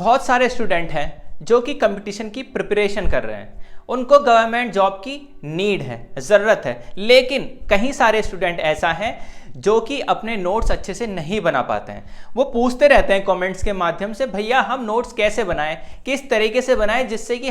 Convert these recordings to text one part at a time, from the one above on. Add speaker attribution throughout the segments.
Speaker 1: बहुत सारे स्टूडेंट हैं जो कि कंपटीशन की प्रिपरेशन कर रहे हैं, उनको गवर्नमेंट जॉब की नीड है, ज़रूरत है। लेकिन कई सारे स्टूडेंट ऐसा है जो कि अपने नोट्स अच्छे से नहीं बना पाते हैं। वो पूछते रहते हैं कमेंट्स के माध्यम से, भैया हम नोट्स कैसे बनाएं, किस तरीके से बनाएं जिससे कि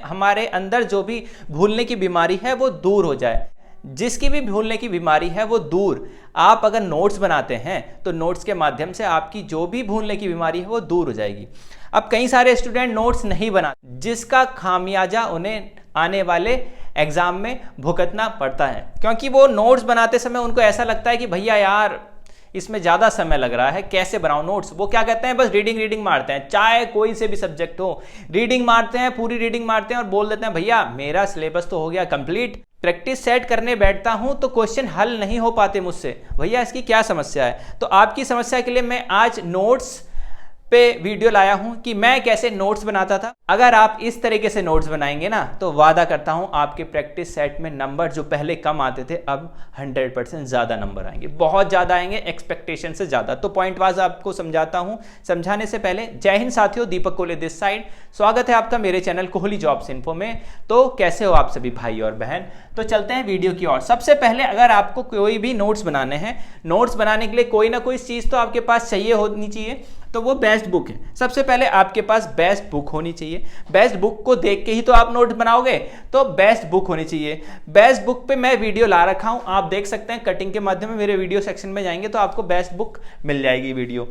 Speaker 1: हमारे अंदर जो भी भूलने की बीमारी है वो दूर हो जाए। जिसकी भी भूलने की बीमारी है वो दूर, आप अगर नोट्स बनाते हैं तो नोट्स के माध्यम से आपकी जो भी भूलने की बीमारी है वो दूर हो जाएगी। अब कई सारे स्टूडेंट नोट्स नहीं बनाते, जिसका खामियाजा उन्हें आने वाले एग्जाम में भुगतना पड़ता है, क्योंकि वो नोट्स बनाते समय उनको ऐसा लगता है कि भैया यार इसमें ज़्यादा समय लग रहा है, कैसे बनाऊं नोट्स। वो क्या कहते हैं, बस रीडिंग मारते हैं, चाहे कोई से भी सब्जेक्ट हो, रीडिंग मारते हैं, पूरी रीडिंग मारते हैं और बोल देते हैं भैया मेरा सिलेबस तो हो गया कंप्लीट। प्रैक्टिस सेट करने बैठता हूं तो क्वेश्चन हल नहीं हो पाते मुझसे, भैया इसकी क्या समस्या है। तो आपकी समस्या के लिए मैं आज नोट्स पे वीडियो लाया हूं कि मैं कैसे नोट्स बनाता था। अगर आप इस तरीके से नोट्स बनाएंगे ना तो वादा करता हूं आपके प्रैक्टिस सेट में नंबर जो पहले कम आते थे अब 100% ज़्यादा नंबर आएंगे, बहुत ज़्यादा आएंगे, एक्सपेक्टेशन से ज़्यादा। तो पॉइंट वाइज आपको समझाता हूं। समझाने से पहले जय हिंद साथियों, दीपक कोहली दिस साइड, स्वागत है आपका मेरे चैनल कोहली जॉब्स इन्फो में। तो कैसे हो आप सभी भाई और बहन। तो चलते हैं वीडियो की ओर। सबसे पहले अगर आपको कोई भी नोट्स बनाने हैं, नोट्स बनाने के लिए कोई ना कोई चीज़ तो आपके पास चाहिए होनी चाहिए, तो वो बेस्ट बुक है। सबसे पहले आपके पास बेस्ट बुक होनी चाहिए। बेस्ट बुक को देख के ही तो आप नोट बनाओगे, तो बेस्ट बुक होनी चाहिए। बेस्ट बुक पे मैं वीडियो ला रखा हूं, आप देख सकते हैं कटिंग के माध्यम में। मेरे वीडियो सेक्शन में जाएंगे तो आपको बेस्ट बुक मिल जाएगी वीडियो।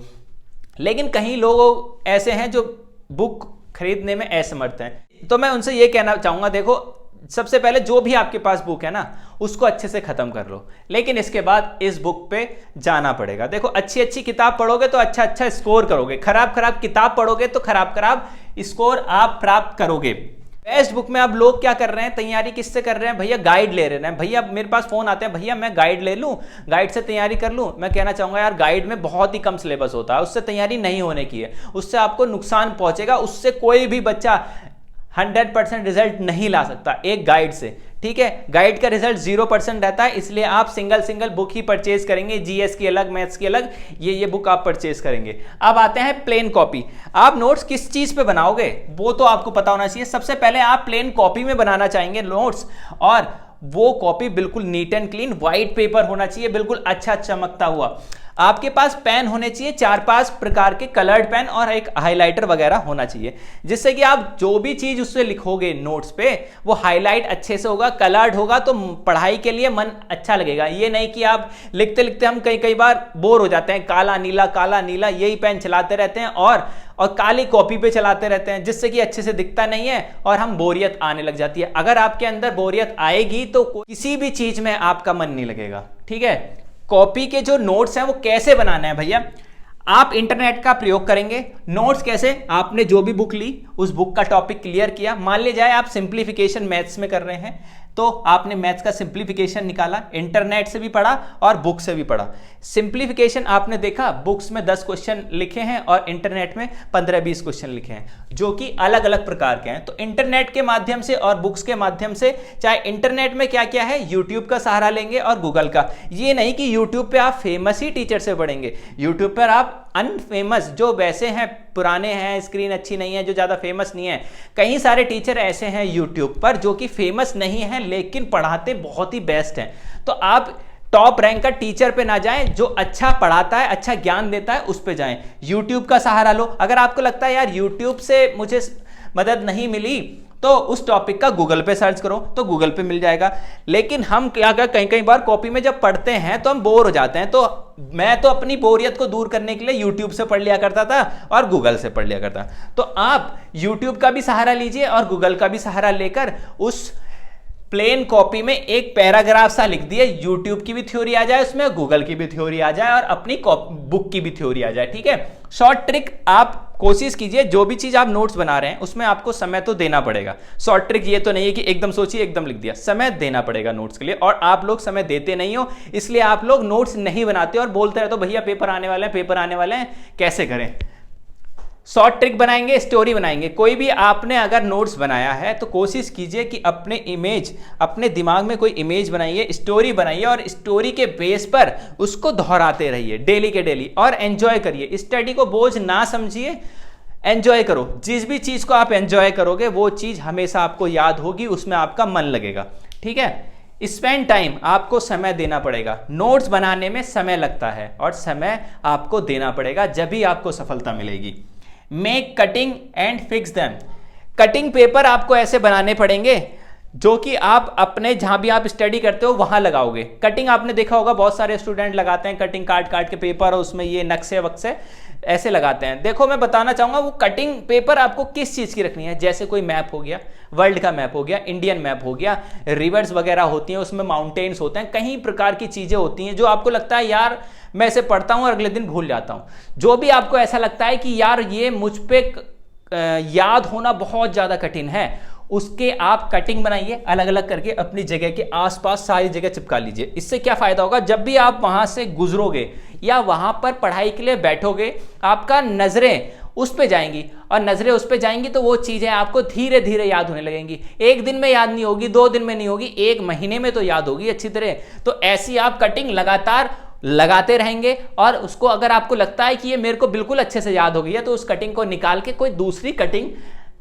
Speaker 1: लेकिन कई लोग ऐसे हैं जो बुक खरीदने में असमर्थ हैं, तो मैं उनसे ये कहना चाहूंगा, देखो सबसे पहले जो भी आपके पास बुक है ना उसको अच्छे से खत्म कर लो, लेकिन इसके बाद इस बुक पे जाना पड़ेगा। देखो अच्छी किताब पढ़ोगे तो अच्छा स्कोर करोगे, खराब किताब पढ़ोगे तो खराब स्कोर आप प्राप्त करोगे। बेस्ट बुक में अब लोग क्या कर रहे हैं, तैयारी किससे कर रहे हैं, भैया गाइड ले रहे हैं। भैया मेरे पास फोन आते हैं, भैया मैं गाइड ले लूं, गाइड से तैयारी कर लूं। मैं कहना चाहूंगा यार गाइड में बहुत ही कम सिलेबस होता है, उससे तैयारी नहीं होने की है, उससे आपको नुकसान पहुंचेगा। उससे कोई भी बच्चा 100% रिजल्ट नहीं ला सकता एक गाइड से, ठीक है। गाइड का रिजल्ट 0% रहता है, इसलिए आप सिंगल बुक ही परचेज करेंगे, जीएस की अलग, मैथ्स की अलग, ये बुक आप परचेज करेंगे। अब आते हैं प्लेन कॉपी। आप नोट्स किस चीज पे बनाओगे वो तो आपको पता होना चाहिए। सबसे पहले आप प्लेन कॉपी में बनाना चाहेंगे नोट्स, और वो कॉपी बिल्कुल neat and clean white paper होना चाहिए, बिल्कुल अच्छा चमकता हुआ। आपके पास पेन होने चाहिए, 4-5 प्रकार के कलर्ड पेन, और एक हाइलाइटर वगैरह होना चाहिए, जिससे कि आप जो भी चीज उससे लिखोगे नोट्स पे वो हाईलाइट अच्छे से होगा, कलर्ड होगा, तो पढ़ाई के लिए मन अच्छा लगेगा। ये नहीं कि आप लिखते लिखते हम कई बार बोर हो जाते हैं, काला नीला यही पेन चलाते रहते हैं और काली कॉपी पे चलाते रहते हैं, जिससे कि अच्छे से दिखता नहीं है और हम बोरियत आने लग जाती है। अगर आपके अंदर बोरियत आएगी तो किसी भी चीज में आपका मन नहीं लगेगा, ठीक है। कॉपी के जो नोट्स हैं वो कैसे बनाना है भैया, आप इंटरनेट का प्रयोग करेंगे। नोट्स कैसे, आपने जो भी बुक ली उस बुक का टॉपिक क्लियर किया। मान लीजिए जाए आप सिंप्लीफिकेशन मैथ्स में कर रहे हैं, तो आपने मैथ्स का सिंप्लीफिकेशन निकाला, इंटरनेट से भी पढ़ा और बुक से भी पढ़ा। सिंप्लीफिकेशन आपने देखा, बुक्स में 10 क्वेश्चन लिखे हैं और इंटरनेट में 15-20 क्वेश्चन लिखे हैं, जो कि अलग अलग प्रकार के हैं। तो इंटरनेट के माध्यम से और बुक्स के माध्यम से, चाहे इंटरनेट में क्या है, यूट्यूब का सहारा लेंगे और गूगल का। ये नहीं कि यूट्यूब पे आप फेमस ही टीचर से पढ़ेंगे, यूट्यूब पर आप अनफेमस जो वैसे हैं, पुराने हैं, स्क्रीन अच्छी नहीं है, जो ज़्यादा फेमस नहीं है। कई सारे टीचर ऐसे हैं यूट्यूब पर जो कि फेमस नहीं है लेकिन पढ़ाते बहुत ही बेस्ट हैं। तो आप टॉप रैंक का टीचर पे ना जाएं, जो अच्छा पढ़ाता है, अच्छा ज्ञान देता है, उस पे जाएं। यूट्यूब का सहारा लो। अगर आपको लगता है यार यूट्यूब से मुझे मदद नहीं मिली, तो उस टॉपिक का गूगल पे सर्च करो, तो गूगल पे मिल जाएगा। लेकिन हम क्या कई बार कॉपी में जब पढ़ते हैं तो हम बोर हो जाते हैं। तो मैं तो अपनी बोरियत को दूर करने के लिए यूट्यूब से पढ़ लिया करता था और गूगल से पढ़ लिया करता। तो आप यूट्यूब का भी सहारा लीजिए और गूगल का भी सहारा लेकर उस प्लेन कॉपी में एक पैराग्राफ सा लिख दिए, यूट्यूब की भी थ्योरी आ जाए उसमें, गूगल की भी थ्योरी आ जाए और अपनी बुक की भी थ्योरी आ जाए, ठीक है। शॉर्ट ट्रिक आप कोशिश कीजिए, जो भी चीज आप नोट्स बना रहे हैं उसमें आपको समय तो देना पड़ेगा। शॉर्ट ट्रिक ये तो नहीं है कि एकदम सोचिए एकदम लिख दिया, समय देना पड़ेगा नोट्स के लिए, और आप लोग समय देते नहीं हो, इसलिए आप लोग नोट्स नहीं बनाते और बोलते रहते हो भैया पेपर आने वाले हैं, कैसे करें। शॉर्ट ट्रिक बनाएंगे, स्टोरी बनाएंगे। कोई भी आपने अगर नोट्स बनाया है तो कोशिश कीजिए कि अपने दिमाग में कोई इमेज बनाइए, स्टोरी बनाइए और स्टोरी के बेस पर उसको दोहराते रहिए डेली के डेली और एंजॉय करिए। स्टडी को बोझ ना समझिए, एंजॉय करो, जिस भी चीज़ को आप एंजॉय करोगे वो चीज़ हमेशा आपको याद होगी, उसमें आपका मन लगेगा। ठीक है, स्पेंड टाइम, आपको समय देना पड़ेगा। नोट्स बनाने में समय लगता है और समय आपको देना पड़ेगा, जब भी आपको सफलता मिलेगी। Make cutting and fix them, cutting paper आपको ऐसे बनाने पड़ेंगे जो कि आप अपने जहां भी आप स्टडी करते हो वहां लगाओगे। कटिंग आपने देखा होगा, बहुत सारे स्टूडेंट लगाते हैं कटिंग, काट काट के पेपर और उसमें ये नक्शे वक्से ऐसे लगाते हैं। देखो मैं बताना चाहूंगा वो कटिंग पेपर आपको किस चीज की रखनी है। जैसे कोई मैप हो गया, वर्ल्ड का मैप हो गया, इंडियन मैप हो गया, रिवर्स वगैरह होती हैं, उसमें माउंटेन्स होते हैं, कई प्रकार की चीजें होती हैं जो आपको लगता है यार मैं इसे पढ़ता हूं और अगले दिन भूल जाता हूं। जो भी आपको ऐसा लगता है कि यार ये मुझ पे याद होना बहुत ज्यादा कठिन है, उसके आप कटिंग बनाइए अलग अलग करके, अपनी जगह के आसपास सारी जगह चिपका लीजिए। इससे क्या फायदा होगा, जब भी आप वहां से गुजरोगे या वहां पर पढ़ाई के लिए बैठोगे, आपका नजरें उस पे जाएंगी और नजरें उस पे जाएंगी तो वो चीजें आपको धीरे धीरे याद होने लगेंगी। एक दिन में याद नहीं होगी, 2 दिन में नहीं होगी, 1 महीने में तो याद होगी अच्छी तरह। तो ऐसी आप कटिंग लगातार लगाते रहेंगे और उसको अगर आपको लगता है कि ये मेरे को बिल्कुल अच्छे से याद हो गई है तो उस कटिंग को निकाल के कोई दूसरी कटिंग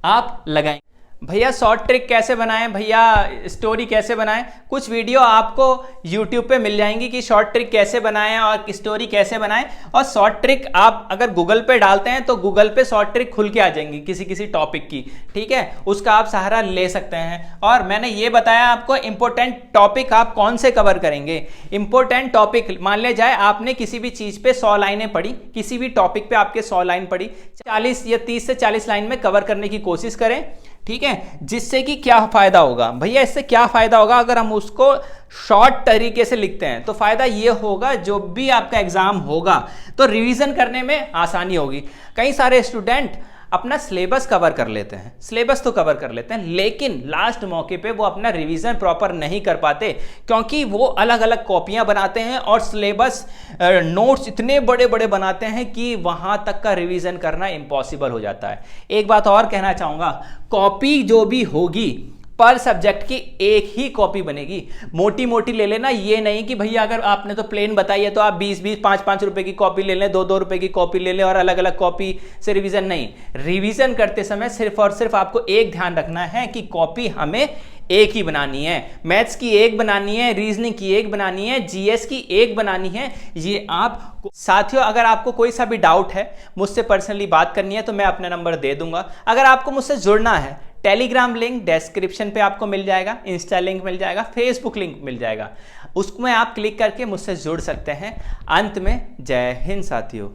Speaker 1: आप लगाएं। भैया शॉर्ट ट्रिक कैसे बनाएं, भैया स्टोरी कैसे बनाएं, कुछ वीडियो आपको YouTube पे मिल जाएंगी कि शॉर्ट ट्रिक कैसे बनाएं और स्टोरी कैसे बनाएं। और शॉर्ट ट्रिक आप अगर गूगल पे डालते हैं तो गूगल पे शॉर्ट ट्रिक खुल के आ जाएंगी किसी किसी टॉपिक की। ठीक है, उसका आप सहारा ले सकते हैं। और मैंने ये बताया आपको इंपॉर्टेंट टॉपिक आप कौन से कवर करेंगे। इंपॉर्टेंट टॉपिक मान लिया जाए आपने किसी भी चीज पे 100 लाइनें पढ़ी, किसी भी टॉपिक पे आपके 100 लाइन पढ़ी, 40 या 30 से 40 लाइन में कवर करने की कोशिश करें। ठीक है, जिससे कि क्या फायदा होगा भैया, इससे क्या फायदा होगा अगर हम उसको शॉर्ट तरीके से लिखते हैं तो फायदा ये होगा जो भी आपका एग्जाम होगा तो रिवीजन करने में आसानी होगी। कई सारे स्टूडेंट अपना सिलेबस कवर कर लेते हैं, सिलेबस तो कवर कर लेते हैं, लेकिन लास्ट मौके पे वो अपना रिवीजन प्रॉपर नहीं कर पाते क्योंकि वो अलग अलग कॉपियां बनाते हैं और सिलेबस नोट्स इतने बड़े बड़े बनाते हैं कि वहां तक का रिवीजन करना इम्पॉसिबल हो जाता है। एक बात और कहना चाहूंगा, कॉपी जो भी होगी पर सब्जेक्ट की एक ही कॉपी बनेगी। मोटी मोटी ले लेना, ये नहीं कि भैया अगर आपने तो प्लेन बताई है तो आप 20-20, 5-5 रुपए की कॉपी ले लें, 2-2 रुपए की कॉपी ले लें और अलग अलग कॉपी से रिवीजन नहीं। रिवीजन करते समय सिर्फ और सिर्फ आपको एक ध्यान रखना है कि कॉपी हमें एक ही बनानी है। मैथ्स की एक बनानी है, रीजनिंग की एक बनानी है, जीएस की एक बनानी है। ये आप साथियों, अगर आपको कोई सा भी डाउट है, मुझसे पर्सनली बात करनी है तो मैं अपना नंबर दे दूंगा। अगर आपको मुझसे जुड़ना है, टेलीग्राम लिंक डिस्क्रिप्शन पे आपको मिल जाएगा, इंस्टा लिंक मिल जाएगा, फेसबुक लिंक मिल जाएगा, उसमें आप क्लिक करके मुझसे जुड़ सकते हैं। अंत में जय हिंद साथियों।